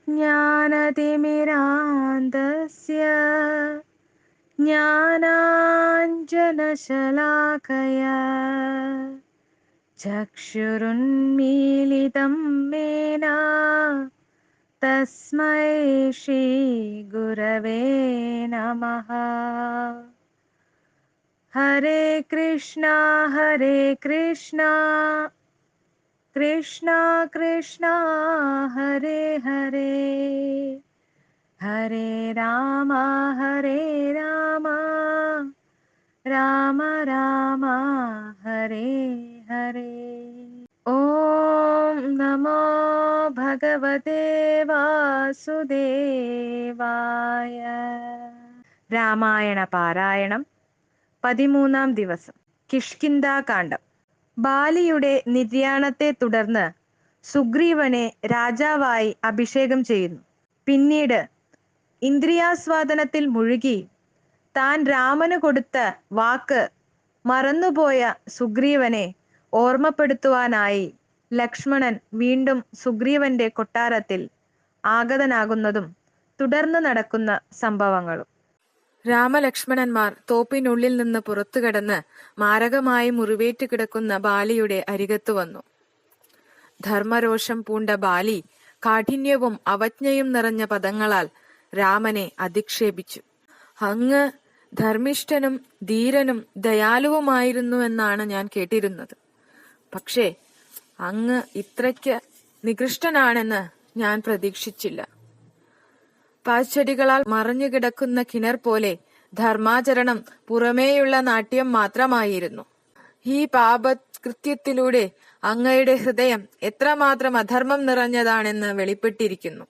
ज्ञानतिमिरान्धस्य ज्ञानाञ्जनशलाकया चक्षुरुन्मीलितं येन तस्मै श्रीगुरवे नमः। हरे कृष्णा कृष्णा कृष्णा हरे हरे, हरे राम राम राम हरे हरे। ओम नमो भगवते വാസുദേവായ. രാമായണ പാരായണം 13-ാം ദിവസം. കിഷ്കിന്ധാകാന്ഡം. ബാലിയുടെ നിര്യാണത്തെ തുടർന്ന് സുഗ്രീവനെ രാജാവായി അഭിഷേകം ചെയ്യുന്നു. പിന്നീട് ഇന്ദ്രിയാസ്വാദനത്തിൽ മുഴുകി താൻ രാമന് കൊടുത്ത വാക്ക് മറന്നുപോയ സുഗ്രീവനെ ഓർമ്മപ്പെടുത്തുവാനായി ലക്ഷ്മണൻ വീണ്ടും സുഗ്രീവന്റെ കൊട്ടാരത്തിൽ ആഗതനാകുന്നതും തുടർന്ന് നടക്കുന്ന സംഭവങ്ങളും. രാമലക്ഷ്മണന്മാർ തോപ്പിനുള്ളിൽ നിന്ന് പുറത്തു കടന്ന് മാരകമായി മുറിവേറ്റ് കിടക്കുന്ന ബാലിയുടെ അരികത്തു വന്നു. ധർമ്മരോഷം പൂണ്ട ബാലി കാഠിന്യവും അവജ്ഞയും നിറഞ്ഞ പദങ്ങളാൽ രാമനെ അധിക്ഷേപിച്ചു. അങ്ങ് ധർമ്മിഷ്ഠനും ധീരനും ദയാലുവുമായിരുന്നു എന്നാണ് ഞാൻ കേട്ടിരുന്നത്. പക്ഷേ അങ്ങ് ഇത്രയ്ക്ക് നികൃഷ്ടനാണെന്ന് ഞാൻ പ്രതീക്ഷിച്ചില്ല. പാഴ്ചെടികളാൽ മറഞ്ഞുകിടക്കുന്ന കിണർ പോലെ ധർമാചരണം പുറമേയുള്ള നാട്യം മാത്രമായിരുന്നു. ഈ പാപകൃത്യത്തിലൂടെ അങ്ങയുടെ ഹൃദയം എത്രമാത്രം അധർമ്മം നിറഞ്ഞതാണെന്ന് വെളിപ്പെട്ടിരിക്കുന്നു.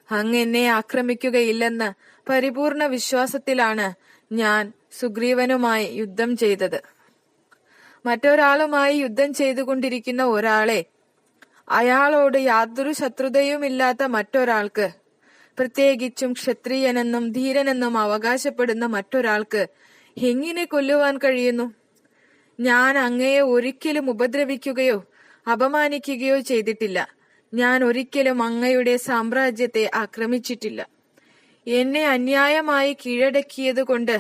അങ്ങ് എന്നെ ആക്രമിക്കുകയില്ലെന്ന പരിപൂർണ വിശ്വാസത്തിലാണ് ഞാൻ സുഗ്രീവനുമായി യുദ്ധം ചെയ്തത്. മറ്റൊരാളുമായി യുദ്ധം ചെയ്തുകൊണ്ടിരിക്കുന്ന ഒരാളെ അയാളോട് യാതൊരു ശത്രുതയുമില്ലാത്ത മറ്റൊരാൾക്ക്, പ്രത്യേകിച്ചും ക്ഷത്രിയനെന്നും ധീരനെന്നും അവകാശപ്പെടുന്ന മറ്റൊരാൾക്ക് എങ്ങനെ കൊല്ലുവാൻ കഴിയുന്നു? ഞാൻ അങ്ങയെ ഒരിക്കലും ഉപദ്രവിക്കുകയോ അപമാനിക്കുകയോ ചെയ്തിട്ടില്ല. ഞാൻ ഒരിക്കലും അങ്ങയുടെ സാമ്രാജ്യത്തെ ആക്രമിച്ചിട്ടില്ല. എന്നെ അന്യായമായി കീഴടക്കിയത് കൊണ്ട്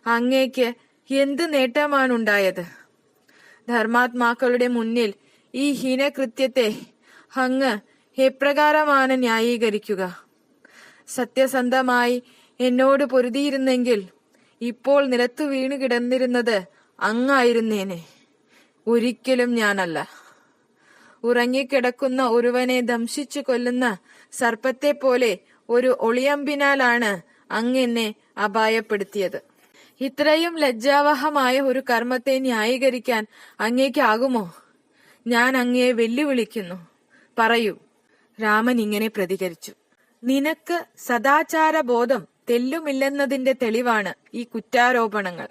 അങ്ങേക്ക് എന്ത് നേട്ടമാണുണ്ടായത്? ധർമാത്മാക്കളുടെ മുന്നിൽ ഈ ഹീനകൃത്യത്തെ അങ്ങ് എപ്രകാരമാണ് ന്യായീകരിക്കുക? സത്യസന്ധമായി എന്നോട് പൊരുതിയിരുന്നെങ്കിൽ ഇപ്പോൾ നിലത്തു വീണു കിടന്നിരുന്നത് അങ്ങായിരുന്നേനെ, ഒരിക്കലും ഞാനല്ല. ഉറങ്ങിക്കിടക്കുന്ന ഒരുവനെ ദംശിച്ചു കൊല്ലുന്ന സർപ്പത്തെ പോലെ ഒരു ഒളിയമ്പിനാലാണ് അങ്ങ് എന്നെ അപായപ്പെടുത്തിയത്. ഇത്രയും ലജ്ജാവഹമായ ഒരു കർമ്മത്തെ ന്യായീകരിക്കാൻ അങ്ങേക്കാകുമോ? ഞാൻ അങ്ങയെ വെല്ലുവിളിക്കുന്നു, പറയൂ. രാമൻ ഇങ്ങനെ പ്രതികരിച്ചു. നിനക്ക് സദാചാരബോധം തെല്ലുമില്ലെന്നതിന്റെ തെളിവാണ് ഈ കുറ്റാരോപണങ്ങൾ.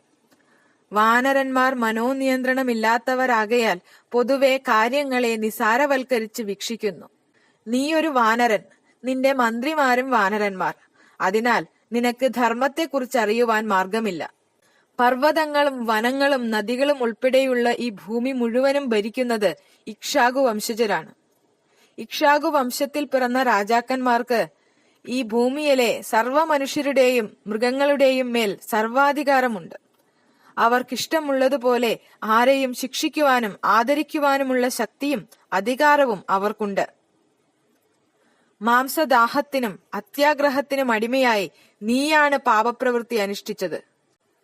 വാനരന്മാർ മനോനിയന്ത്രണമില്ലാത്തവരാകയാൽ പൊതുവെ കാര്യങ്ങളെ നിസാരവൽക്കരിച്ച് വീക്ഷിക്കുന്നു. നീയൊരു വാനരൻ, നിന്റെ മന്ത്രിമാരും വാനരന്മാർ. അതിനാൽ നിനക്ക് ധർമ്മത്തെക്കുറിച്ച് അറിയുവാൻ മാർഗമില്ല. പർവ്വതങ്ങളും വനങ്ങളും നദികളും ഉൾപ്പെടെയുള്ള ഈ ഭൂമി മുഴുവനും ഭരിക്കുന്നത് ഇക്ഷ്വാകു വംശജരാണ്. ഇക്ഷ്വാകു വംശത്തിൽ പിറന്ന രാജാക്കന്മാർക്ക് ഈ ഭൂമിയിലെ സർവ്വ മനുഷ്യരുടെയും മൃഗങ്ങളുടെയും മേൽ സർവാധികാരമുണ്ട്. അവർക്കിഷ്ടമുള്ളതുപോലെ ആരെയും ശിക്ഷിക്കുവാനും ആദരിക്കുവാനുമുള്ള ശക്തിയും അധികാരവും അവർക്കുണ്ട്. മാംസദാഹത്തിനും അത്യാഗ്രഹത്തിനും അടിമയായി നീയാണ് പാപപ്രവൃത്തി അനുഷ്ഠിച്ചത്.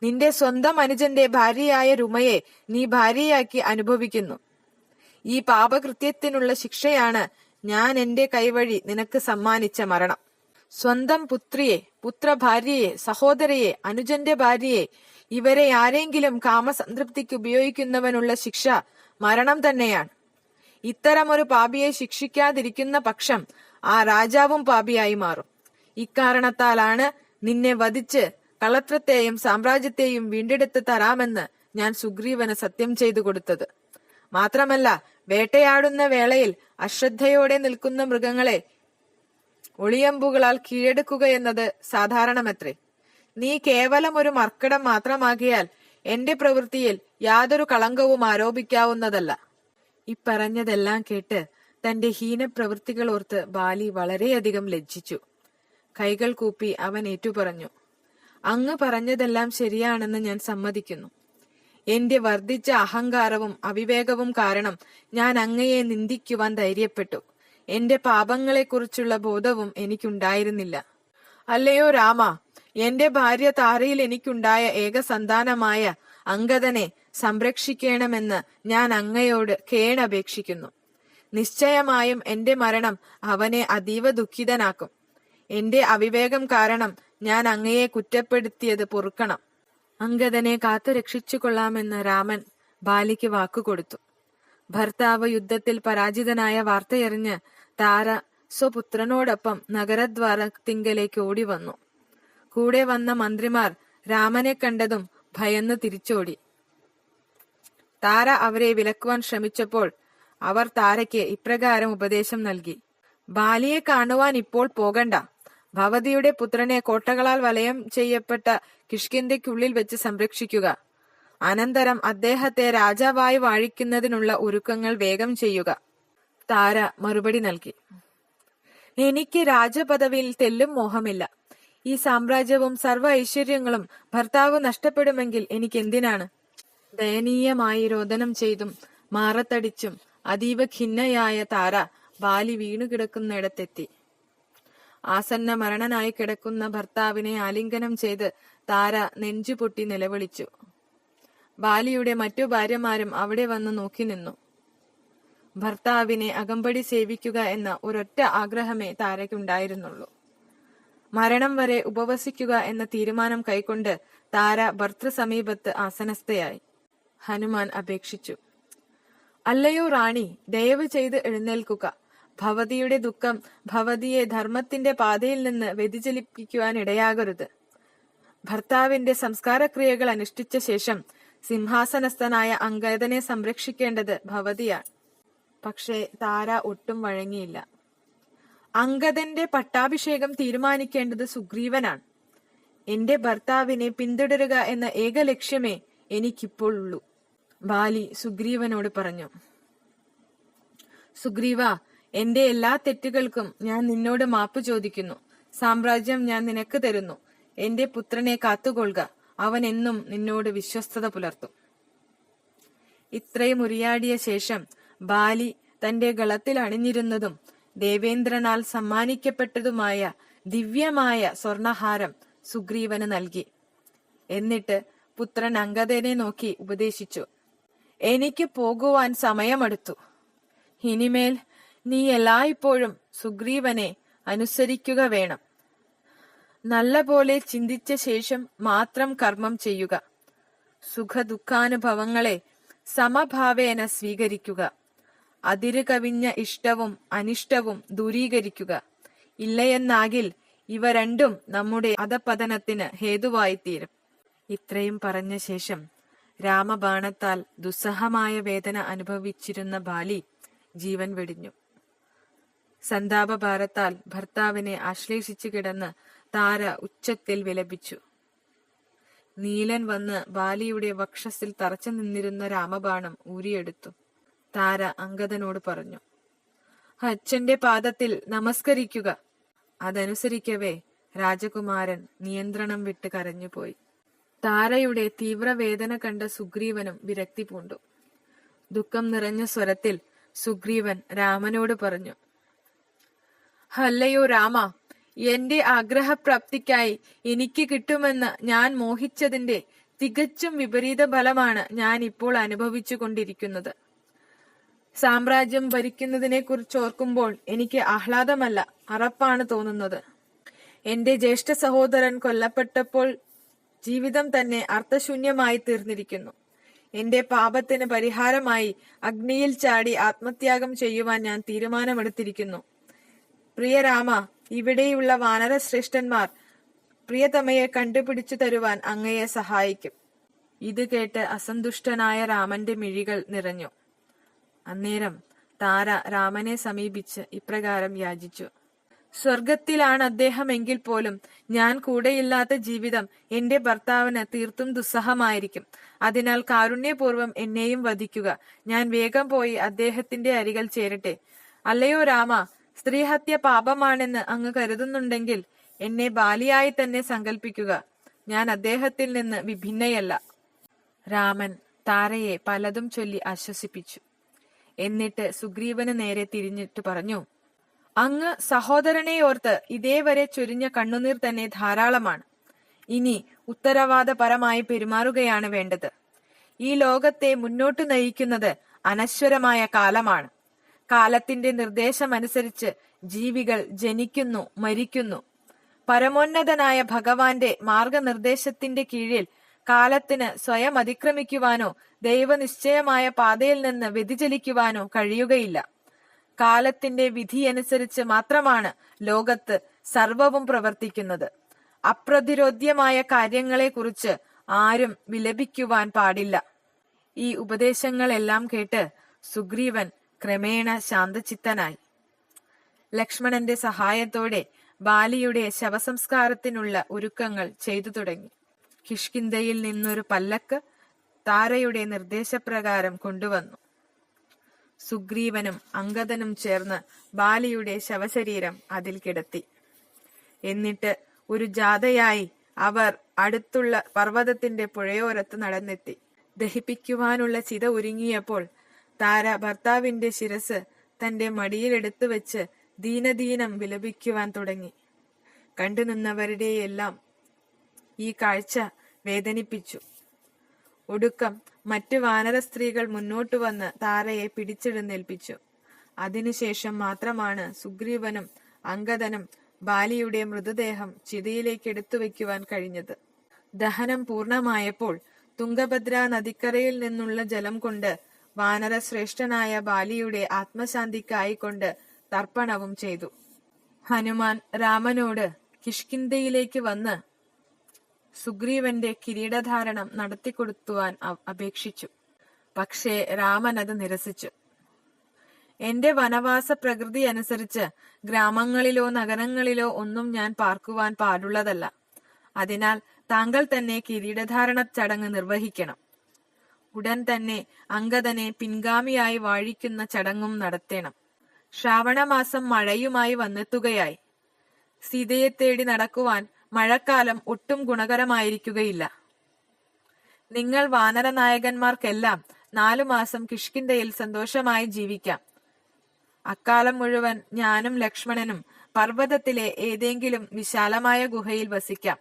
നിന്റെ സ്വന്തം അനുജന്റെ ഭാര്യയായ രുമയെ നീ ഭാര്യയാക്കി അനുഭവിക്കുന്നു. ഈ പാപകൃത്യത്തിനുള്ള ശിക്ഷയാണ് ഞാൻ എന്റെ കൈവഴി നിനക്ക് സമ്മാനിച്ച മരണം. സ്വന്തം പുത്രിയെ, പുത്രഭാര്യയെ, സഹോദരയെ, അനുജന്റെ ഭാര്യയെ, ഇവരെ ആരെങ്കിലും കാമസംതൃപ്തിക്ക് ഉപയോഗിക്കുന്നവനുള്ള ശിക്ഷ മരണം തന്നെയാണ്. ഇത്തരമൊരു പാപിയെ ശിക്ഷിക്കാതിരിക്കുന്ന പക്ഷം ആ രാജാവും പാപിയായി മാറും. ഇക്കാരണത്താലാണ് നിന്നെ വധിച്ച് കളത്രത്തെയും സാമ്രാജ്യത്തെയും വീണ്ടെടുത്ത് തരാമെന്ന് ഞാൻ സുഗ്രീവന് സത്യം ചെയ്തു കൊടുത്തത്. മാത്രമല്ല, വേട്ടയാടുന്ന വേളയിൽ അശ്രദ്ധയോടെ നിൽക്കുന്ന മൃഗങ്ങളെ ഒളിയമ്പുകളാൽ കീഴടക്കുക എന്നത് സാധാരണമത്രേ. നീ കേവലം ഒരു മർക്കടം മാത്രമാകിയാൽ എന്റെ പ്രവൃത്തിയിൽ യാതൊരു കളങ്കവും ആരോപിക്കാവുന്നതല്ല. ഇപ്പറഞ്ഞതെല്ലാം കേട്ട് തന്റെ ഹീനപ്രവൃത്തികൾ ഓർത്ത് ബാലി വളരെയധികം ലജ്ജിച്ചു. കൈകൾ കൂപ്പി അവൻ ഏറ്റുപറഞ്ഞു, അങ്ങ് പറഞ്ഞതെല്ലാം ശരിയാണെന്ന് ഞാൻ സമ്മതിക്കുന്നു. എന്റെ വർദ്ധിച്ച അഹങ്കാരവും അവിവേകവും കാരണം ഞാൻ അങ്ങയെ നിന്ദിക്കുവാൻ ധൈര്യപ്പെട്ടു. എന്റെ പാപങ്ങളെക്കുറിച്ചുള്ള ബോധവും എനിക്കുണ്ടായിരുന്നില്ല. അല്ലയോ രാമ, എന്റെ ഭാര്യ താരയിൽ എനിക്കുണ്ടായ ഏക സന്താനമായ അംഗദനെ സംരക്ഷിക്കണമെന്ന് ഞാൻ അങ്ങയോട് കേണപേക്ഷിക്കുന്നു. നിശ്ചയമായും എന്റെ മരണം അവനെ അതീവ ദുഃഖിതനാക്കും. എന്റെ അവിവേകം കാരണം ഞാൻ അങ്ങയെ കുറ്റപ്പെടുത്തിയത് പൊറുക്കണം. അംഗദനെ കാത്തു രക്ഷിച്ചുകൊള്ളാമെന്ന് രാമൻ ബാലിക്ക് വാക്കുകൊടുത്തു. ഭർത്താവ് യുദ്ധത്തിൽ പരാജിതനായ വാർത്തയറിഞ്ഞ് താര സ്വപുത്രനോടൊപ്പം നഗരദ്വാരത്തിങ്കലേക്ക് ഓടി വന്നു. കൂടെ വന്ന മന്ത്രിമാർ രാമനെ കണ്ടതും ഭയന്ന് തിരിച്ചോടി. താര അവരെ വിലക്കുവാൻ ശ്രമിച്ചപ്പോൾ അവർ താരയ്ക്ക് ഇപ്രകാരം ഉപദേശം നൽകി: ബാലിയെ കാണുവാൻ ഇപ്പോൾ പോകണ്ട. ഭവതിയുടെ പുത്രനെ കോട്ടകളാൽ വലയം ചെയ്യപ്പെട്ട കിഷ്കിന്ധയ്ക്കുള്ളിൽ വെച്ച് സംരക്ഷിക്കുക. അനന്തരം അദ്ദേഹത്തെ രാജാവായി വാഴിക്കുന്നതിനുള്ള ഒരുക്കങ്ങൾ വേഗം ചെയ്യുക. താര മറുപടി നൽകി: എനിക്ക് രാജപദവിയിൽ തെല്ലും മോഹമില്ല. ഈ സാമ്രാജ്യവും സർവ്വ ഐശ്വര്യങ്ങളും ഭർത്താവ് നഷ്ടപ്പെടുമെങ്കിൽ എനിക്കെന്തിനാണ്? ദയനീയമായി രോദനം ചെയ്തും മാറത്തടിച്ചും അതീവ ഖിന്നയായ താര ബാലി വീണുകിടക്കുന്നിടത്തെത്തി. ആസന്ന മരണനായി കിടക്കുന്ന ഭർത്താവിനെ ആലിംഗനം ചെയ്ത് താര നെഞ്ചുപൊട്ടി നിലവിളിച്ചു. ബാലിയുടെ മറ്റു ഭാര്യമാരും അവിടെ വന്ന് നോക്കി നിന്നു. ഭർത്താവിനെ അകമ്പടി സേവിക്കുക എന്ന ഒരൊറ്റ ആഗ്രഹമേ താരയ്ക്കുണ്ടായിരുന്നുള്ളൂ. മരണം വരെ ഉപവസിക്കുക എന്ന തീരുമാനം കൈക്കൊണ്ട് താര ഭർതൃസമീപത്ത് ആസനസ്ഥയായി. ഹനുമാൻ അപേക്ഷിച്ചു: അല്ലയോ റാണി, ദയവ് ചെയ്ത് എഴുന്നേൽക്കുക. ഭവതിയുടെ ദുഃഖം ഭവതിയെ ധർമ്മത്തിന്റെ പാതയിൽ നിന്ന് വ്യതിചലിപ്പിക്കുവാൻ ഇടയാകരുത്. ഭർത്താവിന്റെ സംസ്കാരക്രിയകൾ അനുഷ്ഠിച്ച ശേഷം സിംഹാസനസ്ഥനായ അംഗദനെ സംരക്ഷിക്കേണ്ടത് ഭവതിയാണ്. പക്ഷേ താര ഒട്ടും വഴങ്ങിയില്ല. അംഗദന്റെ പട്ടാഭിഷേകം തീരുമാനിക്കേണ്ടത് സുഗ്രീവനാണ്. എന്റെ ഭർത്താവിനെ പിന്തുടരുക എന്ന ഏക ലക്ഷ്യമേ എനിക്കിപ്പോൾ ഉള്ളൂ. ബാലി സുഗ്രീവനോട് പറഞ്ഞു: സുഗ്രീവ, എന്റെ എല്ലാ തെറ്റുകൾക്കും ഞാൻ നിന്നോട് മാപ്പ് ചോദിക്കുന്നു. സാമ്രാജ്യം ഞാൻ നിനക്ക് തരുന്നു. എന്റെ പുത്രനെ കാത്തുകൊള്ളുക. അവൻ എന്നും നിന്നോട് വിശ്വസ്തത പുലർത്തും. ഇത്രയും ഉരിയാടിയ ശേഷം ബാലി തന്റെ ഗളത്തിൽ അണിഞ്ഞിരുന്നതും ദേവേന്ദ്രനാൽ സമ്മാനിക്കപ്പെട്ടതുമായ ദിവ്യമായ സ്വർണഹാരം സുഗ്രീവന് നൽകി. എന്നിട്ട് പുത്രൻ അംഗദനെ നോക്കി ഉപദേശിച്ചു: എനിക്ക് പോകുവാൻ സമയമെടുത്തു. ഇനിമേൽ നീ എല്ലായ്പ്പോഴും സുഗ്രീവനെ അനുസരിക്കുക വേണം. നല്ല പോലെ ചിന്തിച്ച ശേഷം മാത്രം കർമ്മം ചെയ്യുക. സുഖദുഃഖാനുഭവങ്ങളെ സമഭാവേന സ്വീകരിക്കുക. അതിര് കവിഞ്ഞ ഇഷ്ടവും അനിഷ്ടവും ദൂരീകരിക്കുക. ഇല്ലയെന്നാകിൽ ഇവ രണ്ടും നമ്മുടെ അധപതനത്തിന് ഹേതുവായിത്തീരും. ഇത്രയും പറഞ്ഞ ശേഷം രാമബാണത്താൽ ദുസ്സഹമായ വേദന അനുഭവിച്ചിരുന്ന ബാലി ജീവൻ വെടിഞ്ഞു. സന്താപഭാരത്താൽ ഭർത്താവിനെ ആശ്ലേഷിച്ചു കിടന്ന് താര ഉച്ചത്തിൽ വിലപിച്ചു. നീലൻ വന്ന് ബാലിയുടെ വക്ഷസിൽ തറച്ചു നിന്നിരുന്ന രാമബാണം ഊരിയെടുത്തു. താര അംഗദനോട് പറഞ്ഞു: അച്ഛന്റെ പാദത്തിൽ നമസ്കരിക്കുക. അതനുസരിക്കവേ രാജകുമാരൻ നിയന്ത്രണം വിട്ട് കരഞ്ഞുപോയി. താരയുടെ തീവ്രവേദന കണ്ട സുഗ്രീവനും വിരക്തി പൂണ്ടു. ദുഃഖം നിറഞ്ഞ സ്വരത്തിൽ സുഗ്രീവൻ രാമനോട് പറഞ്ഞു: അല്ലയോ രാമ, എന്റെ ആഗ്രഹപ്രാപ്തിക്കായി എനിക്ക് കിട്ടുമെന്ന് ഞാൻ മോഹിച്ചതിന്റെ തികച്ചും വിപരീത ഫലമാണ് ഞാൻ ഇപ്പോൾ അനുഭവിച്ചു കൊണ്ടിരിക്കുന്നത്. സാമ്രാജ്യം ഭരിക്കുന്നതിനെ കുറിച്ച് ഓർക്കുമ്പോൾ എനിക്ക് ആഹ്ലാദമല്ല, അറപ്പാണ് തോന്നുന്നത്. എന്റെ ജ്യേഷ്ഠ സഹോദരൻ കൊല്ലപ്പെട്ടപ്പോൾ ജീവിതം തന്നെ അർത്ഥശൂന്യമായി തീർന്നിരിക്കുന്നു. എന്റെ പാപത്തിന് പരിഹാരമായി അഗ്നിയിൽ ചാടി ആത്മത്യാഗം ചെയ്യുവാൻ ഞാൻ തീരുമാനമെടുത്തിരിക്കുന്നു. പ്രിയരാമ, ഇവിടെയുള്ള വാനരശ്രേഷ്ഠന്മാർ പ്രിയതമയെ കണ്ടുപിടിച്ചു തരുവാൻ അങ്ങയെ സഹായിക്കും. ഇത് കേട്ട് അസന്തുഷ്ടനായ രാമന്റെ മിഴികൾ നിറഞ്ഞു. അന്നേരം താര രാമനെ സമീപിച്ച് ഇപ്രകാരം യാചിച്ചു: സ്വർഗത്തിലാണ് അദ്ദേഹം എങ്കിൽ പോലും ഞാൻ കൂടെയില്ലാത്ത ജീവിതം എന്റെ ഭർത്താവിന് തീർത്തും ദുസ്സഹമായിരിക്കും. അതിനാൽ കാരുണ്യപൂർവ്വം എന്നെയും വധിക്കുക. ഞാൻ വേഗം പോയി അദ്ദേഹത്തിന്റെ അരികിൽ ചേരട്ടെ. അല്ലയോ രാമ, സ്ത്രീഹത്യ പാപമാണെന്ന് അങ്ങ് കരുതുന്നുണ്ടെങ്കിൽ എന്നെ ബാലിയായി തന്നെ സങ്കല്പിക്കുക. ഞാൻ അദ്ദേഹത്തിൽ നിന്ന് വിഭിന്നയല്ല. രാമൻ താരയെ പലതും ചൊല്ലി ആശ്വസിപ്പിച്ചു. എന്നിട്ട് സുഗ്രീവന് നേരെ തിരിഞ്ഞിട്ട് പറഞ്ഞു, അങ്ങ് സഹോദരനെ ഓർത്ത് ഇതേവരെ ചൊരിഞ്ഞ കണ്ണുനീർ തന്നെ ധാരാളമാണ്. ഇനി ഉത്തരവാദപരമായി പെരുമാറുകയാണ് വേണ്ടത്. ഈ ലോകത്തെ മുന്നോട്ടു നയിക്കുന്നത് അനശ്വരമായ കാലമാണ്. കാലത്തിന്റെ നിർദ്ദേശമനുസരിച്ച് ജീവികൾ ജനിക്കുന്നു, മരിക്കുന്നു. പരമോന്നതനായ ഭഗവാന്റെ മാർഗനിർദ്ദേശത്തിന്റെ കീഴിൽ കാലത്തിന് സ്വയം അതിക്രമിക്കുവാനോ ദൈവനിശ്ചയമായ പാതയിൽ നിന്ന് വ്യതിചലിക്കുവാനോ കഴിയുകയില്ല. കാലത്തിന്റെ വിധിയനുസരിച്ച് മാത്രമാണ് ലോകത്ത് സർവവും പ്രവർത്തിക്കുന്നത്. അപ്രതിരോധ്യമായ കാര്യങ്ങളെക്കുറിച്ച് ആരും വിലപിക്കുവാൻ പാടില്ല. ഈ ഉപദേശങ്ങളെല്ലാം കേട്ട് സുഗ്രീവൻ ക്രമേണ ശാന്തചിത്തനായി. ലക്ഷ്മണന്റെ സഹായത്തോടെ ബാലിയുടെ ശവസംസ്കാരത്തിനുള്ള ഒരുക്കങ്ങൾ ചെയ്തു തുടങ്ങി. കിഷ്കിന്ധയിൽ നിന്നൊരു പല്ലക്ക് താരയുടെ നിർദ്ദേശപ്രകാരം കൊണ്ടുവന്നു. സുഗ്രീവനും അംഗദനും ചേർന്ന് ബാലിയുടെ ശവശരീരം അതിൽ കിടത്തി. എന്നിട്ട് ഒരു ജാഥയായി അവർ അടുത്തുള്ള പർവ്വതത്തിന്റെ പുഴയോരത്ത് നടന്നെത്തി. ദഹിപ്പിക്കുവാനുള്ള ചിത ഒരുങ്ങിയപ്പോൾ താര ഭർത്താവിന്റെ ശിരസ് തന്റെ മടിയിലെടുത്തു വെച്ച് ദീനദീനം വിലപിക്കുവാൻ തുടങ്ങി. കണ്ടുനിന്നവരുടെയെല്ലാം ഈ കാഴ്ച വേദനിപ്പിച്ചു. ഒടുക്കം മറ്റു വാനര സ്ത്രീകൾ മുന്നോട്ടു വന്ന് താരയെ പിടിച്ചെഴുന്നേൽപ്പിച്ചു. അതിനുശേഷം മാത്രമാണ് സുഗ്രീവനും അംഗദനും ബാലിയുടെ മൃതദേഹം ചിതയിലേക്ക് എടുത്തു വയ്ക്കുവാൻ കഴിഞ്ഞത്. ദഹനം പൂർണമായപ്പോൾ തുംഗഭദ്ര നദിക്കരയിൽ നിന്നുള്ള ജലം കൊണ്ട് വാനര ശ്രേഷ്ഠനായ ബാലിയുടെ ആത്മശാന്തിക്കായിക്കൊണ്ട് തർപ്പണവും ചെയ്തു. ഹനുമാൻ രാമനോട് കിഷ്കിന്ധയിലേക്ക് വന്ന് സുഗ്രീവന്റെ കിരീടധാരണം നടത്തിക്കൊടുത്തുവാൻ അപേക്ഷിച്ചു. പക്ഷേ രാമൻ അത് നിരസിച്ചു. എന്റെ വനവാസ പ്രകൃതി അനുസരിച്ച് ഗ്രാമങ്ങളിലോ നഗരങ്ങളിലോ ഒന്നും ഞാൻ പാർക്കുവാൻ പാടുള്ളതല്ല. അതിനാൽ താങ്കൾ തന്നെ കിരീടധാരണ ചടങ്ങ് നിർവഹിക്കണം. ഉടൻ തന്നെ അംഗദനെ പിൻഗാമിയായി വാഴിക്കുന്ന ചടങ്ങും നടത്തണം. ശ്രാവണമാസം മഴയുമായി വന്നെത്തുകയായി. സീതയെ തേടി നടക്കുവാൻ മഴക്കാലം ഒട്ടും ഗുണകരമായിരിക്കുകയില്ല. നിങ്ങൾ വാനര നായകന്മാർക്കെല്ലാം 4 മാസം കിഷ്കിന്ധയിൽ സന്തോഷമായി ജീവിക്കാം. അക്കാലം മുഴുവൻ ഞാനും ലക്ഷ്മണനും പർവ്വതത്തിലെ ഏതെങ്കിലും വിശാലമായ ഗുഹയിൽ വസിക്കാം.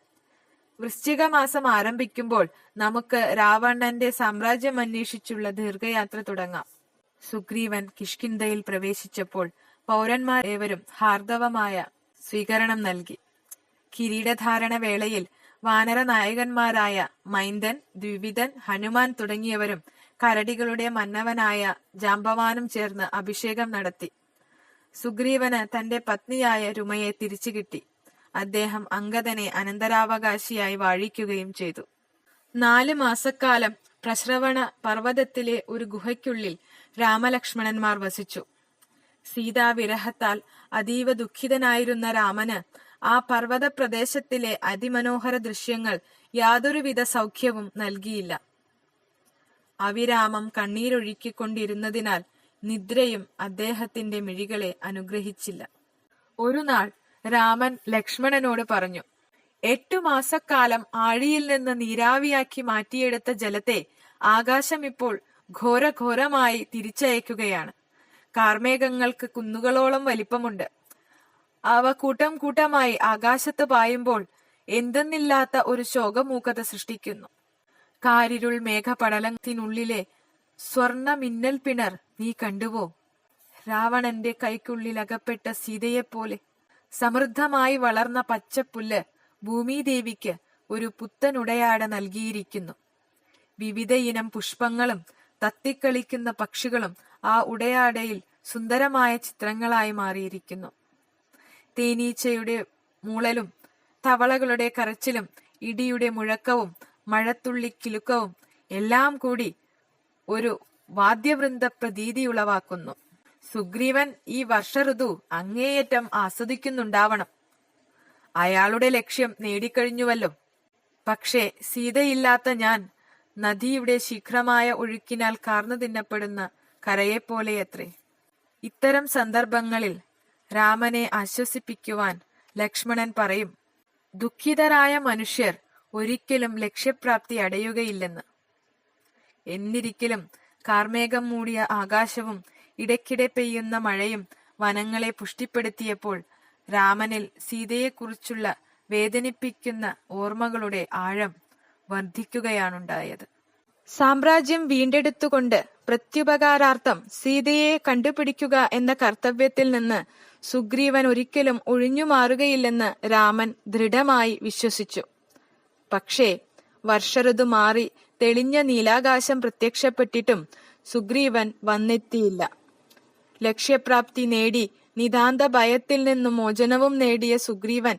വൃശ്ചിക മാസം ആരംഭിക്കുമ്പോൾ നമുക്ക് രാവണന്റെ സാമ്രാജ്യം അന്വേഷിച്ചുള്ള ദീർഘയാത്ര തുടങ്ങാം. സുഗ്രീവൻ കിഷ്കിന്ധയിൽ പ്രവേശിച്ചപ്പോൾ പൗരന്മാർ ഏവരും ഹാർദവമായ സ്വീകരണം നൽകി. കിരീടധാരണ വേളയിൽ വാനര നായകന്മാരായ മൈന്ദൻ, ദ്വിവിധൻ, ഹനുമാൻ തുടങ്ങിയവരും കരടികളുടെ മന്നവനായ ജാംബവാനും ചേർന്ന് അഭിഷേകം നടത്തി. സുഗ്രീവന് തന്റെ പത്നിയായ രുമയെ തിരിച്ചു കിട്ടി. അദ്ദേഹം അംഗദനെ അനന്തരാവകാശിയായി വാഴിക്കുകയും ചെയ്തു. 4 മാസക്കാലം പ്രശ്രവണ പർവ്വതത്തിലെ ഒരു ഗുഹയ്ക്കുള്ളിൽ രാമലക്ഷ്മണന്മാർ വസിച്ചു. സീതാവിരഹത്താൽ അതീവ ദുഃഖിതനായിരുന്ന രാമന് ആ പർവ്വത പ്രദേശത്തിലെ അതിമനോഹര ദൃശ്യങ്ങൾ യാതൊരുവിധ സൗഖ്യവും നൽകിയില്ല. അവിരാമം കണ്ണീരൊഴുക്കിക്കൊണ്ടിരുന്നതിനാൽ നിദ്രയും അദ്ദേഹത്തിന്റെ മിഴികളെ അനുഗ്രഹിച്ചില്ല. ഒരു നാൾ രാമൻ ലക്ഷ്മണനോട് പറഞ്ഞു, 8 മാസക്കാലം ആഴിയിൽ നിന്ന് നീരാവിയാക്കി മാറ്റിയെടുത്ത ജലത്തെ ആകാശം ഇപ്പോൾ ഘോരഘോരമായി തിരിച്ചയക്കുകയാണ്. കാർമേഘങ്ങൾക്ക് കുന്നുകളോളം വലിപ്പമുണ്ട്. അവ കൂട്ടം കൂട്ടമായി ആകാശത്ത് പായുമ്പോൾ എന്തെന്നില്ലാത്ത ഒരു ശോകമൂകത സൃഷ്ടിക്കുന്നു. കാരിരുൾ മേഘപടലത്തിനുള്ളിലെ സ്വർണ മിന്നൽ പിണർ നീ കണ്ടുവോ? രാവണന്റെ കൈക്കുള്ളിൽ അകപ്പെട്ട സീതയെപ്പോലെ സമൃദ്ധമായി വളർന്ന പച്ചപ്പുല്ല് ഭൂമിദേവിക്ക് ഒരു പുത്തനുടയാട നൽകിയിരിക്കുന്നു. വിവിധ ഇനം പുഷ്പങ്ങളും തത്തിക്കളിക്കുന്ന പക്ഷികളും ആ ഉടയാടയിൽ സുന്ദരമായ ചിത്രങ്ങളായി മാറിയിരിക്കുന്നു. തേനീച്ചയുടെ മൂളലും തവളകളുടെ കരച്ചിലും ഇടിയുടെ മുഴക്കവും മഴത്തുള്ളി കിലുക്കവും എല്ലാം കൂടി ഒരു വാദ്യവൃന്ദ പ്രതീതിയുളവാക്കുന്നു. സുഗ്രീവൻ ഈ വർഷഋതു അങ്ങേയറ്റം ആസ്വദിക്കുന്നുണ്ടാവണം. അയാളുടെ ലക്ഷ്യം നേടിക്കഴിഞ്ഞുവല്ലോ. പക്ഷേ സീതയില്ലാത്ത ഞാൻ നദിയുടെ ശീഘ്രമായ ഒഴുക്കിനാൽ കാർന്നു തിന്നപ്പെടുന്ന കരയെപ്പോലെയത്രേ. ഇത്തരം സന്ദർഭങ്ങളിൽ രാമനെ ആശ്വസിപ്പിക്കുവാൻ ലക്ഷ്മണൻ പറയും, ദുഃഖിതരായ മനുഷ്യർ ഒരിക്കലും ലക്ഷ്യപ്രാപ്തി അടയുകയില്ലെന്ന്. എന്നിരിക്കലും കാർമേഘം മൂടിയ ആകാശവും ഇടയ്ക്കിടെ പെയ്യുന്ന മഴയും വനങ്ങളെ പുഷ്ടിപ്പെടുത്തിയപ്പോൾ രാമനിൽ സീതയെക്കുറിച്ചുള്ള വേദനിപ്പിക്കുന്ന ഓർമ്മകളുടെ ആഴം വർദ്ധിക്കുകയാണുണ്ടായത്. സാമ്രാജ്യം വീണ്ടെടുത്തുകൊണ്ട് പ്രത്യുപകാരാർത്ഥം സീതയെ കണ്ടുപിടിക്കുക എന്ന കർത്തവ്യത്തിൽ നിന്ന് സുഗ്രീവൻ ഒരിക്കലും ഒഴിഞ്ഞുമാറുകയില്ലെന്ന് രാമൻ ദൃഢമായി വിശ്വസിച്ചു. പക്ഷേ വർഷഋതു മാറി തെളിഞ്ഞ നീലാകാശം പ്രത്യക്ഷപ്പെട്ടിട്ടും സുഗ്രീവൻ വന്നെത്തിയില്ല. ലക്ഷ്യപ്രാപ്തി നേടി നിതാന്ത ഭയത്തിൽ നിന്നും മോചനവും നേടിയ സുഗ്രീവൻ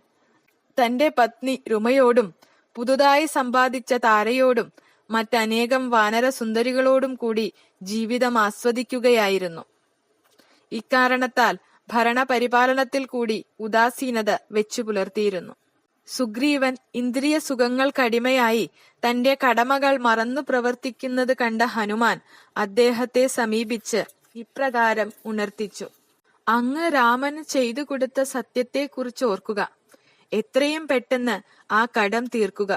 തന്റെ പത്നി രുമയോടും പുതുതായി സമ്പാദിച്ച താരയോടും മറ്റനേകം വാനര സുന്ദരികളോടും കൂടി ജീവിതം ആസ്വദിക്കുകയായിരുന്നു. ഇക്കാരണത്താൽ ഭരണപരിപാലനത്തിൽ കൂടി ഉദാസീനത വെച്ചു പുലർത്തിയിരുന്നു. സുഗ്രീവൻ ഇന്ദ്രിയ സുഖങ്ങൾക്കടിമയായി തന്റെ കടമകൾ മറന്നു പ്രവർത്തിക്കുന്നത് കണ്ട ഹനുമാൻ അദ്ദേഹത്തെ സമീപിച്ച് ഇപ്രകാരം ഉണർത്തിച്ചു: അങ്ങ് രാമന് ചെയ്തു കൊടുത്ത സത്യത്തെക്കുറിച്ച് ഓർക്കുക. എത്രയും പെട്ടെന്ന് ആ കടം തീർക്കുക.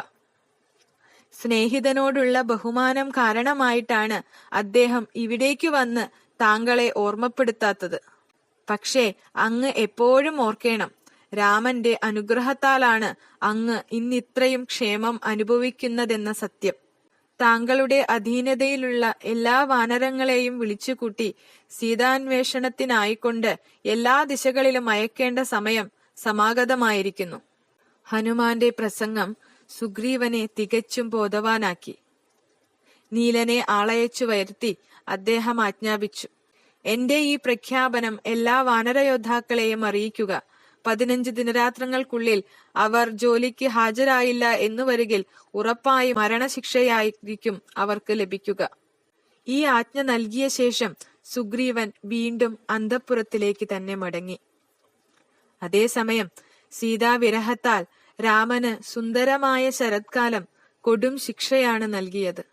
സ്നേഹിതനോടുള്ള ബഹുമാനം കാരണമായിട്ടാണ് അദ്ദേഹം ഇവിടേക്ക് വന്ന് താങ്കളെ ഓർമ്മപ്പെടുത്താത്തത്. പക്ഷേ അങ്ങ് എപ്പോഴും ഓർക്കേണം, രാമന്റെ അനുഗ്രഹത്താലാണ് അങ്ങ് ഇന്നിത്രയും ക്ഷേമം അനുഭവിക്കുന്നതെന്ന സത്യം. താങ്കളുടെ അധീനതയിലുള്ള എല്ലാ വാനരങ്ങളെയും വിളിച്ചുകൂട്ടി സീതാന്വേഷണത്തിനായിക്കൊണ്ട് എല്ലാ ദിശകളിലും അയക്കേണ്ട സമയം സമാഗതമായിരിക്കുന്നു. ഹനുമാന്റെ പ്രസംഗം സുഗ്രീവനെ തികച്ചും ബോധവാനാക്കി. നീലനെ ആളയച്ചു വരുത്തി അദ്ദേഹം ആജ്ഞാപിച്ചു: എന്റെ ഈ പ്രഖ്യാപനം എല്ലാ വാനരയോദ്ധാക്കളെയും അറിയിക്കുക. 15 ദിനരാത്രങ്ങൾക്കുള്ളിൽ അവർ ജോലിക്ക് ഹാജരായില്ല എന്നു വരികിൽ ഉറപ്പായും മരണശിക്ഷയായിരിക്കും അവർക്ക് ലഭിക്കുക. ഈ ആജ്ഞ നൽകിയ ശേഷം സുഗ്രീവൻ വീണ്ടും അന്തഃപുരത്തിലേക്ക് തന്നെ മടങ്ങി. അതേസമയം സീതാവിരഹത്താൽ രാമന് സുന്ദരമായ ശരത്കാലം കൊടും ശിക്ഷയാണ് നൽകിയത്.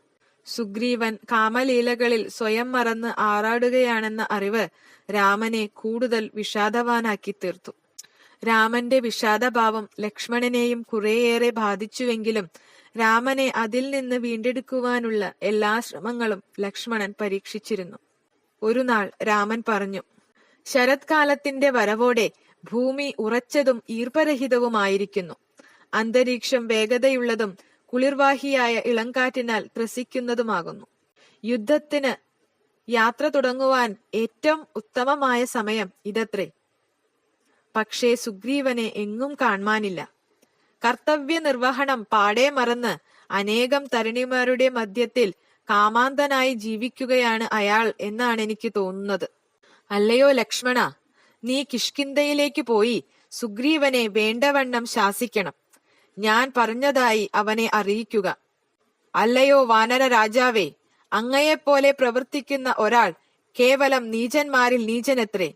സുഗ്രീവൻ കാമലീലകളിൽ സ്വയം മറന്ന് ആറാടുകയാണെന്ന അറിവ് രാമനെ കൂടുതൽ വിഷാദവാനാക്കി തീർത്തു. രാമന്റെ വിഷാദഭാവം ലക്ഷ്മണനെയും കുറേയേറെ ബാധിച്ചുവെങ്കിലും രാമനെ അതിൽ നിന്ന് വീണ്ടെടുക്കുവാനുള്ള എല്ലാ ശ്രമങ്ങളും ലക്ഷ്മണൻ പരീക്ഷിച്ചിരുന്നു. ഒരു നാൾ രാമൻ പറഞ്ഞു: ശരത്കാലത്തിന്റെ വരവോടെ ഭൂമി ഉറച്ചതും ഈർപ്പരഹിതവുമായിരിക്കുന്നു. അന്തരീക്ഷം വേഗതയുള്ളതും കുളിർവാഹിയായ ഇളങ്കാറ്റിനാൽ ത്രസിക്കുന്നതുമാകുന്നു. യുദ്ധത്തിന് യാത്ര തുടങ്ങുവാൻ ഏറ്റവും ഉത്തമമായ സമയം ഇതത്രേ. പക്ഷേ സുഗ്രീവനെ എങ്ങും കാണുവാനില്ല. കർത്തവ്യ നിർവഹണം പാടെ മറന്ന് അനേകം തരുണിമാരുടെ മധ്യത്തിൽ കാമാന്തനായി ജീവിക്കുകയാണ് അയാൾ എന്നാണ് എനിക്ക് തോന്നുന്നത്. അല്ലയോ ലക്ഷ്മണ, നീ കിഷ്കിന്ധയിലേക്ക് പോയി സുഗ്രീവനെ വേണ്ടവണ്ണം ശാസിക്കണം. ഞാൻ പറഞ്ഞതായി അവനെ അറിയിക്കുക. അല്ലയോ വാനര രാജാവേ, അങ്ങയെപ്പോലെ പ്രവർത്തിക്കുന്ന ഒരാൾ കേവലം നീചന്മാരിൽ നീചനത്രേ.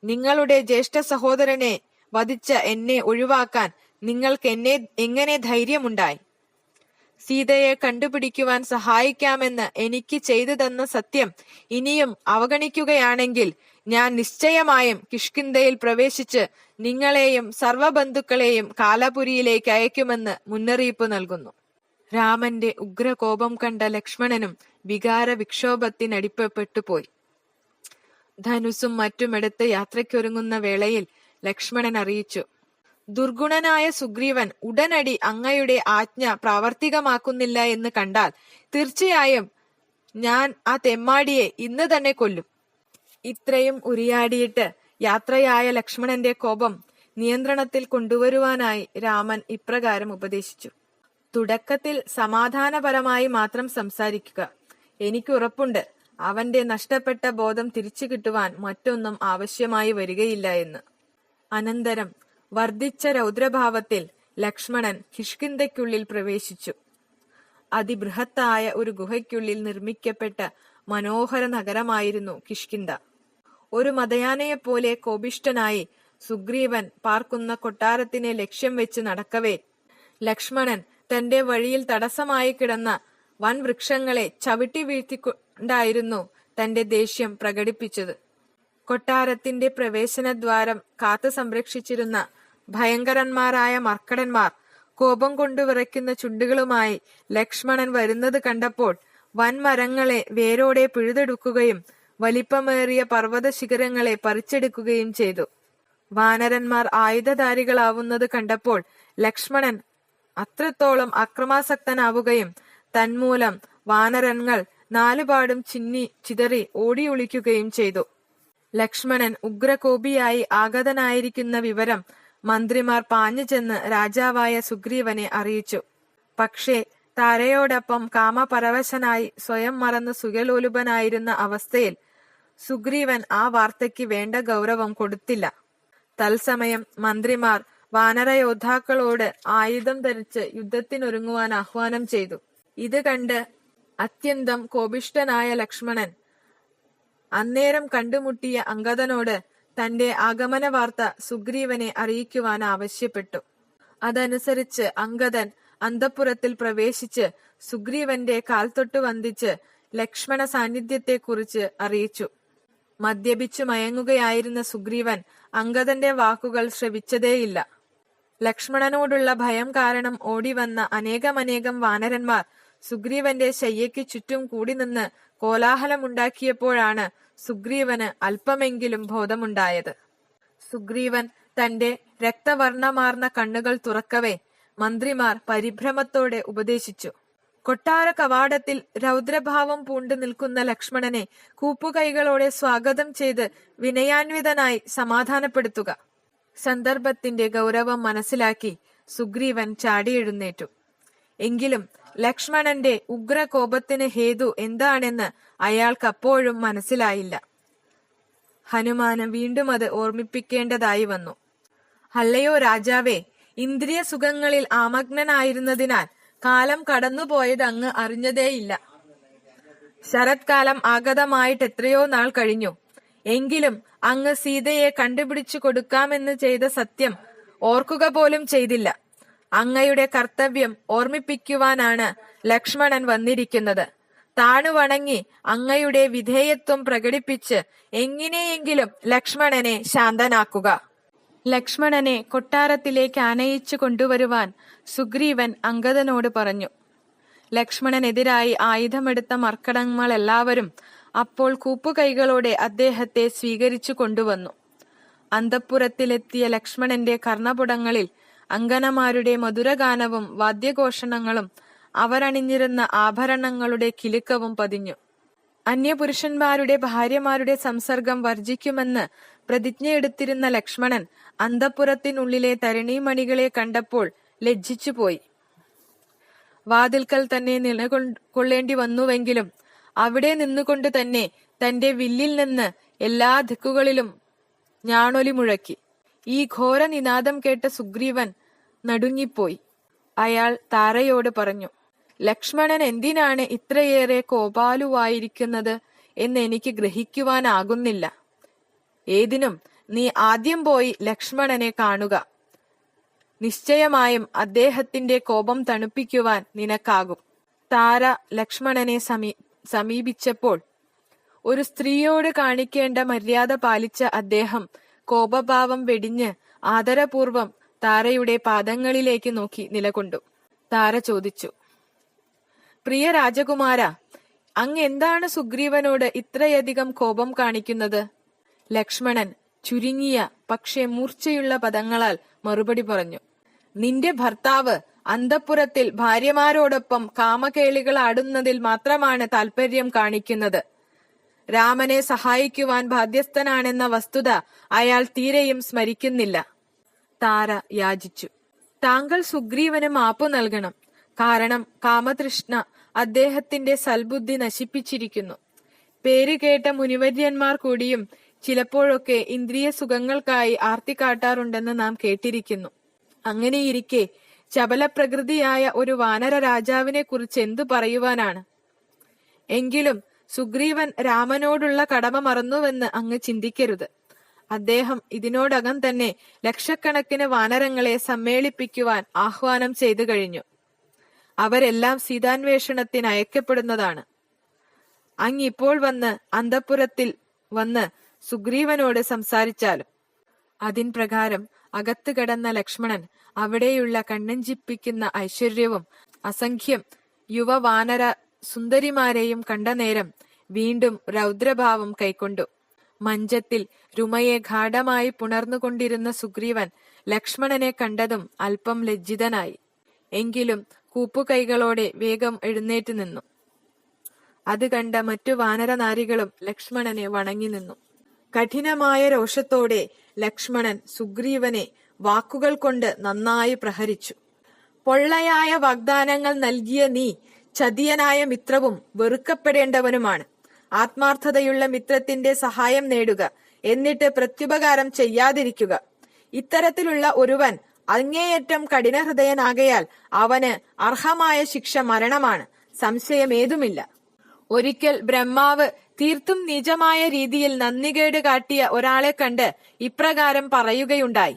നിങ്ങളുടെ ജ്യേഷ്ഠ സഹോദരനെ വധിച്ച എന്നെ ഒഴിവാക്കാൻ നിങ്ങൾക്ക് എങ്ങനെ ധൈര്യമുണ്ടായി? സീതയെ കണ്ടുപിടിക്കുവാൻ സഹായിക്കാമെന്ന് എനിക്ക് ചെയ്തു തന്ന സത്യം ഇനിയും അവഗണിക്കുകയാണെങ്കിൽ ഞാൻ നിശ്ചയമായും കിഷ്കിന്ധയിൽ പ്രവേശിച്ച് നിങ്ങളെയും സർവബന്ധുക്കളെയും കാലപുരിയിലേക്ക് അയക്കുമെന്ന് മുന്നറിയിപ്പ് നൽകുന്നു. രാമന്റെ ഉഗ്രകോപം കണ്ട ലക്ഷ്മണനും വികാര വിക്ഷോഭത്തിനടിപ്പെട്ടു. ധനുസും മറ്റുമെടുത്ത് യാത്രയ്ക്കൊരുങ്ങുന്ന വേളയിൽ ലക്ഷ്മണൻ അറിയിച്ചു: ദുർഗുണനായ സുഗ്രീവൻ ഉടനടി അങ്ങയുടെ ആജ്ഞ പ്രാവർത്തികമാക്കുന്നില്ല എന്ന് കണ്ടാൽ തീർച്ചയായും ഞാൻ ആ തെമ്മാടിയെ ഇന്ന് തന്നെ കൊല്ലും. ഇത്രയും ഉരിയാടിയിട്ട് യാത്രയായ ലക്ഷ്മണന്റെ കോപം നിയന്ത്രണത്തിൽ കൊണ്ടുവരുവാനായി രാമൻ ഇപ്രകാരം ഉപദേശിച്ചു: തുടക്കത്തിൽ സമാധാനപരമായി മാത്രം സംസാരിക്കുക. എനിക്ക് ഉറപ്പുണ്ട് അവന്റെ നഷ്ടപ്പെട്ട ബോധം തിരിച്ചു കിട്ടുവാൻ മറ്റൊന്നും ആവശ്യമായി വരികയില്ല എന്ന്. അനന്തരം വർദ്ധിച്ച രൗദ്രഭാവത്തിൽ ലക്ഷ്മണൻ കിഷ്കിന്ധയ്ക്കുള്ളിൽ പ്രവേശിച്ചു. അതിബൃഹത്തായ ഒരു ഗുഹയ്ക്കുള്ളിൽ നിർമ്മിക്കപ്പെട്ട മനോഹര നഗരമായിരുന്നു കിഷ്കിന്ധ. ഒരു മദയാനയെപ്പോലെ കോപിഷ്ഠനായി സുഗ്രീവൻ പാർക്കുന്ന കൊട്ടാരത്തിനെ ലക്ഷ്യം വെച്ച് നടക്കവേ ലക്ഷ്മണൻ തന്റെ വഴിയിൽ തടസ്സമായി കിടന്ന വൻ വൃക്ഷങ്ങളെ ചവിട്ടി വീഴ്ത്തിക്കൊണ്ടായിരുന്നു തന്റെ ദേഷ്യം പ്രകടിപ്പിച്ചത്. കൊട്ടാരത്തിന്റെ പ്രവേശനദ്വാരം കാത്തു സംരക്ഷിച്ചിരുന്ന ഭയങ്കരന്മാരായ മർക്കടന്മാർ കോപം കൊണ്ടു വിറയ്ക്കുന്ന ചുണ്ടുകളുമായി ലക്ഷ്മണൻ വരുന്നത് കണ്ടപ്പോൾ വൻമരങ്ങളെ വേരോടെ പിഴുതെടുക്കുകയും വലിപ്പമേറിയ പർവ്വത ശിഖരങ്ങളെ പറിച്ചെടുക്കുകയും ചെയ്തു. വാനരന്മാർ ആയുധധാരികളാവുന്നത് കണ്ടപ്പോൾ ലക്ഷ്മണൻ അത്രത്തോളം അക്രമാസക്തനാവുകയും തന്മൂലം വാനരങ്ങൾ നാലുപാടും ചിതറി ഓടിയൊളിക്കുകയും ചെയ്തു. ലക്ഷ്മണൻ ഉഗ്രകോപിയായി ആഗതനായിരിക്കുന്ന വിവരം മന്ത്രിമാർ പാഞ്ഞു ചെന്ന് രാജാവായ സുഗ്രീവനെ അറിയിച്ചു. പക്ഷേ താരയോടൊപ്പം കാമപരവശനായി സ്വയം മറന്ന് സുഖലോലുപനായിരുന്ന അവസ്ഥയിൽ സുഗ്രീവൻ ആ വാർത്തയ്ക്ക് വേണ്ട ഗൗരവം കൊടുത്തില്ല. തത്സമയം മന്ത്രിമാർ വാനരയോദ്ധാക്കളോട് ആയുധം ധരിച്ച് യുദ്ധത്തിനൊരുങ്ങുവാൻ ആഹ്വാനം ചെയ്തു. ഇത് കണ്ട് അത്യന്തം കോപിഷ്ഠനായ ലക്ഷ്മണൻ അന്നേരം കണ്ടുമുട്ടിയ അംഗദനോട് തന്റെ ആഗമന വാർത്ത സുഗ്രീവനെ അറിയിക്കുവാൻ ആവശ്യപ്പെട്ടു. അതനുസരിച്ച് അംഗദൻ അന്തഃപുരത്തിൽ പ്രവേശിച്ച് സുഗ്രീവന്റെ കാൽത്തൊട്ട് വന്ദിച്ച് ലക്ഷ്മണ സാന്നിധ്യത്തെക്കുറിച്ച് അറിയിച്ചു. മദ്യപിച്ചു മയങ്ങുകയായിരുന്ന സുഗ്രീവൻ അംഗദന്റെ വാക്കുകൾ ശ്രവിച്ചതേയില്ല. ലക്ഷ്മണനോടുള്ള ഭയം കാരണം ഓടിവന്ന അനേകമനേകം വാനരന്മാർ സുഗ്രീവന്റെ ശയ്യയ്ക്ക് ചുറ്റും കൂടി നിന്ന് കോലാഹലമുണ്ടാക്കിയപ്പോഴാണ് സുഗ്രീവന് അല്പമെങ്കിലും ബോധമുണ്ടായത്. സുഗ്രീവൻ തന്റെ രക്തവർണമാർന്ന കണ്ണുകൾ തുറക്കവേ മന്ത്രിമാർ പരിഭ്രമത്തോടെ ഉപദേശിച്ചു. കൊട്ടാര കവാടത്തിൽ രൗദ്രഭാവം പൂണ്ടു നിൽക്കുന്ന ലക്ഷ്മണനെ കൂപ്പുകൈകളോടെ സ്വാഗതം ചെയ്ത് വിനയാന്വിതനായി സമാധാനപ്പെടുത്തുക. സന്ദർഭത്തിന്റെ ഗൗരവം മനസ്സിലാക്കി സുഗ്രീവൻ ചാടിയെഴുന്നേറ്റു. എങ്കിലും ലക്ഷ്മണന്റെ ഉഗ്രകോപത്തിന് ഹേതു എന്താണെന്ന് അയാൾക്കപ്പോഴും മനസ്സിലായില്ല. ഹനുമാന് വീണ്ടും അത് ഓർമ്മിപ്പിക്കേണ്ടതായി വന്നു. അല്ലയോ രാജാവേ, ഇന്ദ്രിയ സുഖങ്ങളിൽ ആമഗ്നനായിരുന്നതിനാൽ കാലം കടന്നുപോയത് അങ്ങ് അറിഞ്ഞതേയില്ല. ശരത്കാലം ആഗതമായിട്ട് എത്രയോ നാൾ കഴിഞ്ഞു. എങ്കിലും അങ്ങ് സീതയെ കണ്ടുപിടിച്ചു കൊടുക്കാമെന്ന് ചെയ്ത സത്യം ഓർക്കുക പോലും ചെയ്തില്ല. അങ്ങയുടെ കർത്തവ്യം ഓർമ്മിപ്പിക്കുവാനാണ് ലക്ഷ്മണൻ വന്നിരിക്കുന്നത്. താണുവണങ്ങി അങ്ങയുടെ വിധേയത്വം പ്രകടിപ്പിച്ച് എങ്ങനെയെങ്കിലും ലക്ഷ്മണനെ ശാന്തനാക്കുക. ലക്ഷ്മണനെ കൊട്ടാരത്തിലേക്ക് ആനയിച്ചു കൊണ്ടുവരുവാൻ സുഗ്രീവൻ അംഗദനോട് പറഞ്ഞു. ലക്ഷ്മണനെതിരായി ആയുധമെടുത്ത മർക്കടങ്ങളെല്ലാവരും അപ്പോൾ കൂപ്പുകൈകളോടെ അദ്ദേഹത്തെ സ്വീകരിച്ചു കൊണ്ടുവന്നു. അന്തഃപുരത്തിലെത്തിയ ലക്ഷ്മണന്റെ കർണപുടങ്ങളിൽ അങ്കനമാരുടെ മധുരഗാനവും വാദ്യഘോഷണങ്ങളും അവരണിഞ്ഞിരുന്ന ആഭരണങ്ങളുടെ കിലുക്കവും പതിഞ്ഞു. അന്യപുരുഷന്മാരുടെ ഭാര്യമാരുടെ സംസർഗം വർജിക്കുമെന്ന് പ്രതിജ്ഞയെടുത്തിരുന്ന ലക്ഷ്മണൻ അന്തഃപുരത്തിനുള്ളിലെ തരണീമണികളെ കണ്ടപ്പോൾ ലജ്ജിച്ചുപോയി. വാതിൽക്കൽ തന്നെ നിലകൊള്ളേണ്ടി വന്നുവെങ്കിലും അവിടെ നിന്നുകൊണ്ട് തന്നെ തന്റെ വില്ലിൽ നിന്ന് എല്ലാ ദിക്കുകളിലും ഞാണൊലി മുഴക്കി. ഈ ഘോര നിനാദം കേട്ട സുഗ്രീവൻ നടുങ്ങിപ്പോയി. അയാൾ താരയോട് പറഞ്ഞു, ലക്ഷ്മണൻ എന്തിനാണ് ഇത്രയേറെ കോപാലുവായിരിക്കുന്നത് എന്ന് എനിക്ക് ഗ്രഹിക്കുവാനാകുന്നില്ല. ഏതിനും നീ ആദ്യം പോയി ലക്ഷ്മണനെ കാണുക. നിശ്ചയമായും അദ്ദേഹത്തിന്റെ കോപം തണുപ്പിക്കുവാൻ നിനക്കാകും. താര ലക്ഷ്മണനെ സമീപിച്ചപ്പോൾ ഒരു സ്ത്രീയോട് കാണിക്കേണ്ട മര്യാദ പാലിച്ച അദ്ദേഹം കോപഭാവം വെടിഞ്ഞ് ആദരപൂർവം താരയുടെ പാദങ്ങളിലേക്ക് നോക്കി നിലകൊണ്ടു. താര ചോദിച്ചു, പ്രിയ രാജകുമാര, അങ്ങ് എന്താണ് സുഗ്രീവനോട് ഇത്രയധികം കോപം കാണിക്കുന്നത്? ലക്ഷ്മണൻ ചുരുങ്ങിയ പക്ഷേ മൂർച്ചയുള്ള പദങ്ങളാൽ മറുപടി പറഞ്ഞു, നിന്റെ ഭർത്താവ് അന്തഃപുരത്തിൽ ഭാര്യമാരോടൊപ്പം കാമകേളികളാടുന്നതിൽ മാത്രമാണ് താല്പര്യം കാണിക്കുന്നത്. രാമനെ സഹായിക്കുവാൻ ബാധ്യസ്ഥനാണെന്ന വസ്തുത അയാൾ തീരെയും സ്മരിക്കുന്നില്ല. താര യാചിച്ചു, താങ്കൾ സുഗ്രീവന് മാപ്പു നൽകണം. കാരണം കാമതൃഷ്ണ അദ്ദേഹത്തിന്റെ സൽബുദ്ധി നശിപ്പിച്ചിരിക്കുന്നു. പേരുകേട്ട മുനിവര്യന്മാർ കൂടിയും ചിലപ്പോഴൊക്കെ ഇന്ദ്രിയ സുഖങ്ങൾക്കായി ആർത്തി കാട്ടാറുണ്ടെന്ന് നാം കേട്ടിരിക്കുന്നു. അങ്ങനെയിരിക്കെ ചപലപ്രകൃതിയായ ഒരു വാനര രാജാവിനെ കുറിച്ച് എന്തു പറയുവാനാണ്? എങ്കിലും സുഗ്രീവൻ രാമനോടുള്ള കടമ മറന്നുവെന്ന് അങ്ങ് ചിന്തിക്കരുത്. അദ്ദേഹം ഇതിനോടകം തന്നെ ലക്ഷക്കണക്കിന് വാനരങ്ങളെ സമ്മേളിപ്പിക്കുവാൻ ആഹ്വാനം ചെയ്തു കഴിഞ്ഞു. അവരെല്ലാം സീതാന്വേഷണത്തിന് അയക്കപ്പെടുന്നതാണ്. അങ്ങിപ്പോൾ വന്ന് അന്തഃപുരത്തിൽ വന്ന് സുഗ്രീവനോട് സംസാരിച്ചാലും. അതിൻ പ്രകാരം അകത്ത് കടന്ന ലക്ഷ്മണൻ അവിടെയുള്ള കണ്ണഞ്ചിപ്പിക്കുന്ന ഐശ്വര്യവും അസംഖ്യം യുവവാനര സുന്ദരിമാരെയും കണ്ട നേരം വീണ്ടും രൗദ്രഭാവം കൈക്കൊണ്ടു. മഞ്ചത്തിൽ രുമയെ ഗാഢമായി പുണർന്നുകൊണ്ടിരുന്ന സുഗ്രീവൻ ലക്ഷ്മണനെ കണ്ടതും അല്പം ലജ്ജിതനായി. എങ്കിലും കൂപ്പുകൈകളോടെ വേഗം എഴുന്നേറ്റ് നിന്നു. അത് കണ്ട മറ്റു വാനരനാരികളും ലക്ഷ്മണനെ വണങ്ങി നിന്നു. കഠിനമായ രോഷത്തോടെ ലക്ഷ്മണൻ സുഗ്രീവനെ വാക്കുകൾ കൊണ്ട് നന്നായി പ്രഹരിച്ചു. പൊള്ളയായ വാഗ്ദാനങ്ങൾ നൽകിയ നീ ചതിയനായ മിത്രവും വെറുക്കപ്പെടേണ്ടവനുമാണ്. ആത്മാർത്ഥതയുള്ള മിത്രത്തിന്റെ സഹായം നേടുക, എന്നിട്ട് പ്രത്യുപകാരം ചെയ്യാതിരിക്കുക. ഇത്തരത്തിലുള്ള ഒരുവൻ അങ്ങേയറ്റം കഠിനഹൃദയനാകയാൽ അവന് അർഹമായ ശിക്ഷ മരണമാണ്, സംശയമേതുമില്ല. ഒരിക്കൽ ബ്രഹ്മാവ് തീർത്തും നീചമായ രീതിയിൽ നന്ദികേട് കാട്ടിയ ഒരാളെ കണ്ട് ഇപ്രകാരം പറയുകയുണ്ടായി: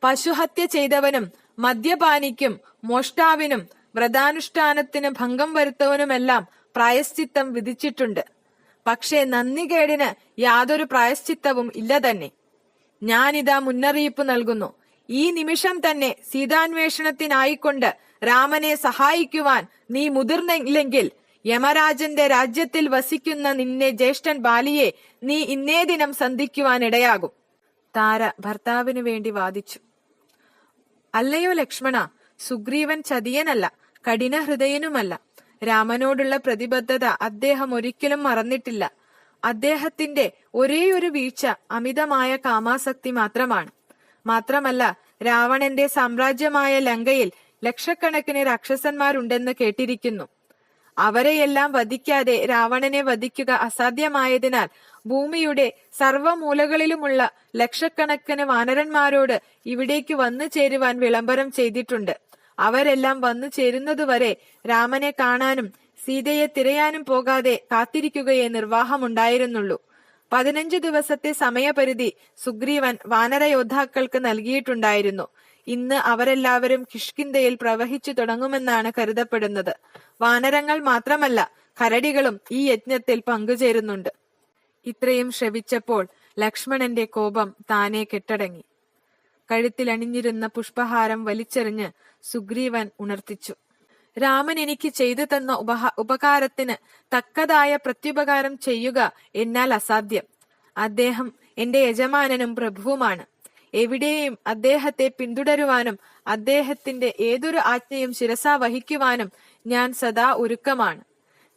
പശുഹത്യ ചെയ്തവനും മദ്യപാനിക്കും മോഷ്ടാവിനും വ്രതാനുഷ്ഠാനത്തിന് ഭംഗം വരുത്തവനുമെല്ലാം പ്രായശ്ചിത്തം വിധിച്ചിട്ടുണ്ട്. പക്ഷേ നന്ദികേടിന് യാതൊരു പ്രായശ്ചിത്തവും ഇല്ല തന്നെ. ഞാനിതാ മുന്നറിയിപ്പ് നൽകുന്നു. ഈ നിമിഷം തന്നെ സീതാന്വേഷണത്തിനായിക്കൊണ്ട് രാമനെ സഹായിക്കുവാൻ നീ മുതിർന്നില്ലെങ്കിൽ യമരാജന്റെ രാജ്യത്തിൽ വസിക്കുന്ന നിന്നെ ജ്യേഷ്ഠൻ ബാലിയെ നീ ഇന്നേ ദിനം സന്ധിക്കുവാനിടയാകും. താര ഭർത്താവിനു വേണ്ടി വാദിച്ചു. അല്ലയോ ലക്ഷ്മണ, സുഗ്രീവൻ ചതിയനല്ല, കഠിനഹൃദയനുമല്ല. രാമനോടുള്ള പ്രതിബദ്ധത അദ്ദേഹം ഒരിക്കലും മറന്നിട്ടില്ല. അദ്ദേഹത്തിന്റെ ഒരേയൊരു വീഴ്ച അമിതമായ കാമാസക്തി മാത്രമാണ്. മാത്രമല്ല, രാവണന്റെ സാമ്രാജ്യമായ ലങ്കയിൽ ലക്ഷക്കണക്കിന് രാക്ഷസന്മാരുണ്ടെന്ന് കേട്ടിരിക്കുന്നു. അവരെയെല്ലാം വധിക്കാതെ രാവണനെ വധിക്കുക അസാധ്യമായതിനാൽ ഭൂമിയുടെ സർവ്വമൂലകളിലുമുള്ള ലക്ഷക്കണക്കിന് വാനരന്മാരോട് ഇവിടേക്ക് വന്നു ചേരുവാൻ വിളംബരം ചെയ്തിട്ടുണ്ട്. അവരെല്ലാം വന്നു ചേരുന്നതുവരെ രാമനെ കാണാനും സീതയെ തിരയാനും പോകാതെ കാത്തിരിക്കുകയേ നിർവാഹമുണ്ടായിരുന്നുള്ളൂ. 15 ദിവസത്തെ സമയപരിധി സുഗ്രീവൻ വാനരയോദ്ധാക്കൾക്ക് നൽകിയിട്ടുണ്ടായിരുന്നു. ഇന്ന് അവരെല്ലാവരും കിഷ്കിന്ധയിൽ പ്രവഹിച്ചു തുടങ്ങുമെന്നാണ് കരുതപ്പെടുന്നത്. വാനരങ്ങൾ മാത്രമല്ല, കരടികളും ഈ യജ്ഞത്തിൽ പങ്കുചേരുന്നുണ്ട്. ഇത്രയും ശ്രവിച്ചപ്പോൾ ലക്ഷ്മണന്റെ കോപം താനെ കെട്ടടങ്ങി. കഴുത്തിലണിഞ്ഞിരുന്ന പുഷ്പഹാരം വലിച്ചെറിഞ്ഞ് സുഗ്രീവൻ ഉണർത്തിച്ചു. രാമൻ എനിക്ക് ചെയ്തു തന്ന ഉപകാരത്തിന് തക്കതായ പ്രത്യുപകാരം ചെയ്യുക എന്നാൽ അസാധ്യം. അദ്ദേഹം എന്റെ യജമാനനും പ്രഭുവുമാണ്. എവിടെയും അദ്ദേഹത്തെ പിന്തുടരുവാനും അദ്ദേഹത്തിന്റെ ഏതൊരു ആജ്ഞയും ശിരസാ വഹിക്കുവാനും ഞാൻ സദാ ഒരുക്കമാണ്.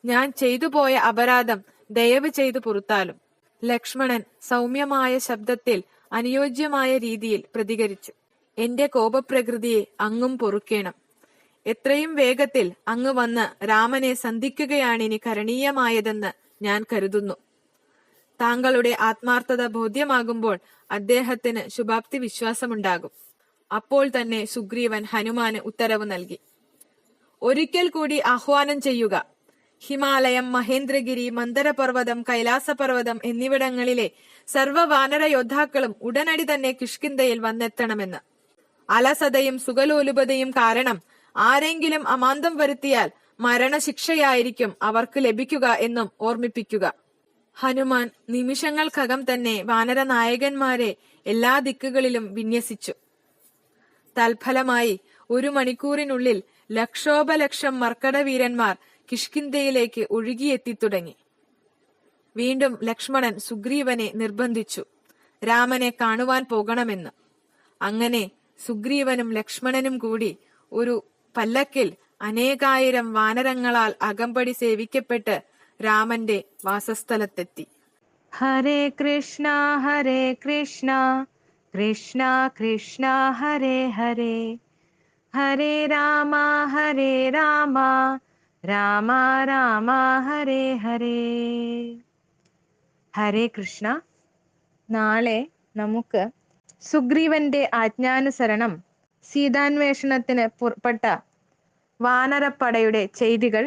ഞാൻ ചെയ്തുപോയ അപരാധം ദയവ് ചെയ്തു പൊറുത്താലും. ലക്ഷ്മണൻ സൗമ്യമായ ശബ്ദത്തിൽ അനുയോജ്യമായ രീതിയിൽ പ്രതികരിച്ചു. എന്റെ കോപപ്രകൃതിയെ അങ്ങും പൊറുക്കേണം. എത്രയും വേഗത്തിൽ അങ്ങ് വന്ന് രാമനെ സന്ധിക്കുകയാണിനി കരണീയമായതെന്ന് ഞാൻ കരുതുന്നു. താങ്കളുടെ ആത്മാർത്ഥത ബോധ്യമാകുമ്പോൾ അദ്ദേഹത്തിന് ശുഭാപ്തി വിശ്വാസമുണ്ടാകും. അപ്പോൾ തന്നെ സുഗ്രീവൻ ഹനുമാന് ഉത്തരവ് നൽകി. ഒരിക്കൽ കൂടി ആഹ്വാനം ചെയ്യുക. ഹിമാലയം, മഹേന്ദ്രഗിരി, മന്ദരപർവ്വതം, കൈലാസപർവ്വതം എന്നിവിടങ്ങളിലെ സർവ്വ വാനര യോദ്ധാക്കളും ഉടനടി തന്നെ കിഷ്കിന്ധയിൽ വന്നെത്തണമെന്ന്. അലസതയും സുഖലോലുപതയും കാരണം ആരെങ്കിലും അമാന്തം വരുത്തിയാൽ മരണശിക്ഷയായിരിക്കും അവർക്ക് ലഭിക്കുക എന്നും ഓർമ്മിപ്പിക്കുക. ഹനുമാൻ നിമിഷങ്ങൾക്കകം തന്നെ വാനര നായകന്മാരെ എല്ലാ ദിക്കുകളിലും വിന്യസിച്ചു. തൽഫലമായി 1 മണിക്കൂറിനുള്ളിൽ ലക്ഷോപലക്ഷം മർക്കടവീരന്മാർ കിഷ്കിന്ധയിലേക്ക് ഒഴുകിയെത്തി തുടങ്ങി. വീണ്ടും ലക്ഷ്മണൻ സുഗ്രീവനെ നിർബന്ധിച്ചു രാമനെ കാണുവാൻ പോകണമെന്ന്. അങ്ങനെ സുഗ്രീവനും ലക്ഷ്മണനും കൂടി ഒരു പല്ലക്കിൽ അനേകായിരം വാനരങ്ങളാൽ അകമ്പടി സേവിക്കപ്പെട്ട് രാമന്റെ വാസസ്ഥലത്തെത്തി. ഹരേ കൃഷ്ണ കൃഷ്ണ കൃഷ്ണ ഹരേ ഹരേ, ഹരേ രാമ രാമ രാമ ഹരേ ഹരേ. ഹരേ കൃഷ്ണ. നാളെ നമുക്ക് സുഗ്രീവന്റെ ആജ്ഞാനുസരണം സീതാന്വേഷണത്തിന് പുറപ്പെട്ട വാനരപ്പടയുടെ ചെയ്തികൾ